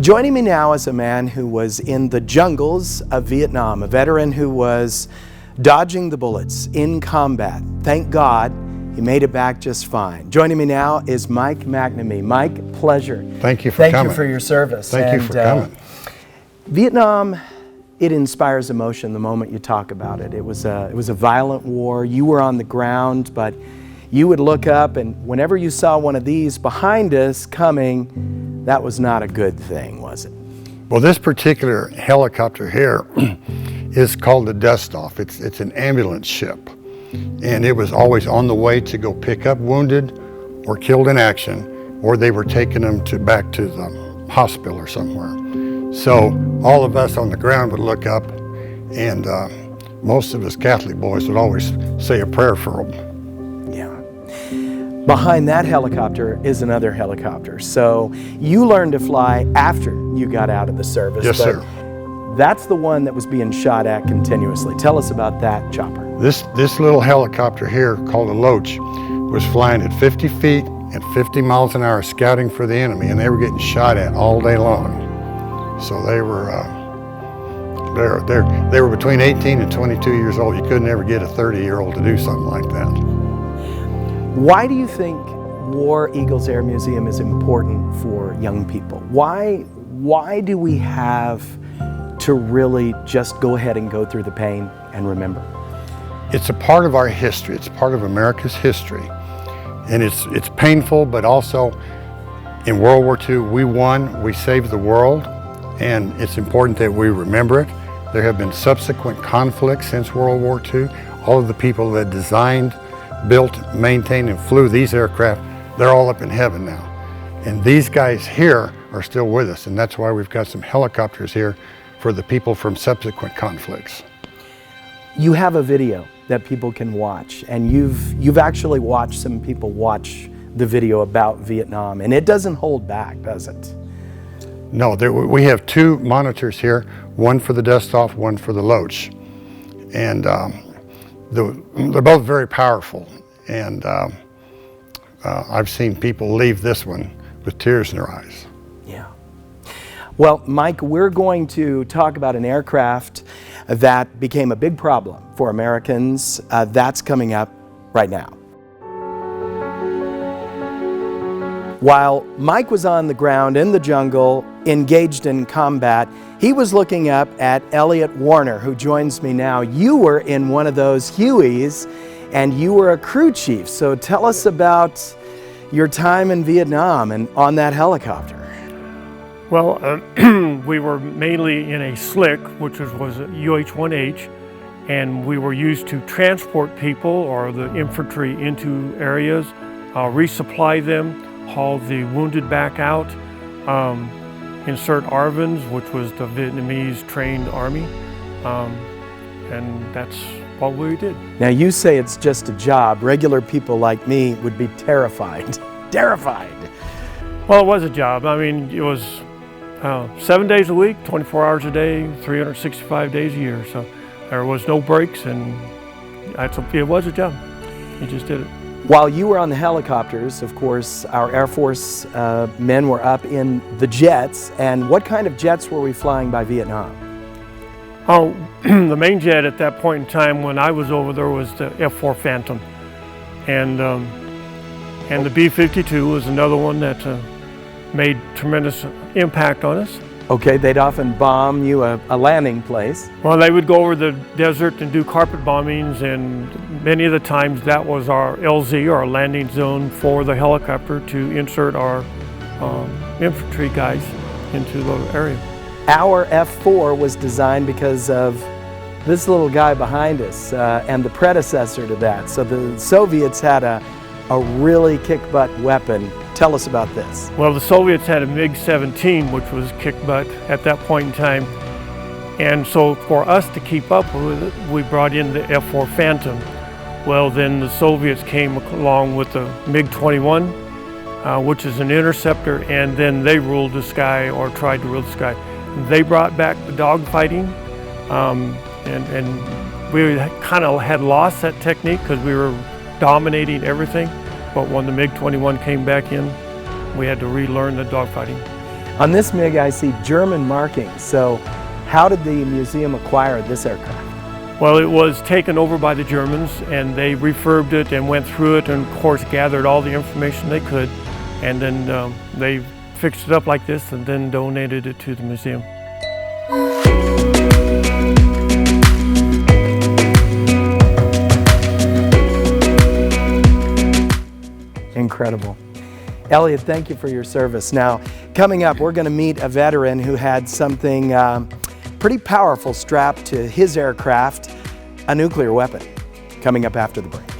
Joining me now is a man who was in the jungles of Vietnam, a veteran who was dodging the bullets in combat. Thank God he made it back just fine. Joining me now is Mike McNamee. Mike, pleasure. Thank you for coming. Thank you for your service. Thank you for coming. Vietnam, it inspires emotion the moment you talk about it. It was a violent war. You were on the ground, but you would look up, and whenever you saw one of these behind us coming, that was not a good thing, was it? Well, this particular helicopter here is called the Dust-Off. It's an ambulance ship, and it was always on the way to go pick up wounded or killed in action, or they were taking them back to the hospital or somewhere. So all of us on the ground would look up, and most of us Catholic boys would always say a prayer for them. Behind that helicopter is another helicopter. So you learned to fly after you got out of the service. Yes, sir. That's the one that was being shot at continuously. Tell us about that chopper. This little helicopter here, called a Loach, was flying at 50 feet and 50 miles an hour scouting for the enemy, and they were getting shot at all day long. So they were between 18 and 22 years old. You couldn't ever get a 30-year-old to do something like that. Why do you think War Eagles Air Museum is important for young people? Why do we have to really just go ahead and go through the pain and remember? It's a part of our history. It's part of America's history. And it's painful, but also in World War II, we won, we saved the world, and it's important that we remember it. There have been subsequent conflicts since World War II. All of the people that designed, built, maintained, and flew these aircraft, they're all up in heaven now. And these guys here are still with us, and that's why we've got some helicopters here for the people from subsequent conflicts. You have a video that people can watch, and you've actually watched some people watch the video about Vietnam, and it doesn't hold back, does it? No, we have two monitors here, one for the Dust-Off, one for the Loach. And they're both very powerful, and I've seen people leave this one with tears in their eyes. Yeah. Well, Mike, we're going to talk about an aircraft that became a big problem for Americans. That's coming up right now. While Mike was on the ground in the jungle, engaged in combat, he was looking up at Elliot Warner, who joins me now. You were in one of those Hueys, and you were a crew chief. So tell us about your time in Vietnam and on that helicopter. Well, we were mainly in a slick, which was a UH-1H, and we were used to transport people or the infantry into areas, resupply them, haul the wounded back out, insert ARVNs, which was the Vietnamese trained army, and that's what we did. Now you say it's just a job. Regular people like me would be terrified. Terrified. Well, it was a job. I mean, it was 7 days a week, 24 hours a day, 365 days a year. So there was no breaks, and it was a job. You just did it. While you were on the helicopters, of course, our Air Force men were up in the jets. And what kind of jets were we flying by Vietnam? Oh, the main jet at that point in time when I was over there was the F-4 Phantom. And the B-52 was another one that made tremendous impact on us. Okay, they'd often bomb you a landing place. Well, they would go over the desert and do carpet bombings, and many of the times that was our LZ, our landing zone for the helicopter to insert our infantry guys into the area. Our F-4 was designed because of this little guy behind us and the predecessor to that. So the Soviets had a really kick-butt weapon. Tell us about this. Well, the Soviets had a MiG-17, which was kick-butt at that point in time. And so for us to keep up with it, we brought in the F-4 Phantom. Well, then the Soviets came along with the MiG-21, which is an interceptor, and then they ruled the sky, or tried to rule the sky. They brought back the dogfighting, and we kind of had lost that technique because we were dominating everything. But when the MiG-21 came back in, we had to relearn the dogfighting. On this MiG, I see German markings. So how did the museum acquire this aircraft? Well, it was taken over by the Germans, and they refurbed it and went through it and, of course, gathered all the information they could. And then they fixed it up like this and then donated it to the museum. Incredible. Elliot, thank you for your service. Now, coming up, we're going to meet a veteran who had something pretty powerful strapped to his aircraft, a nuclear weapon, coming up after the break.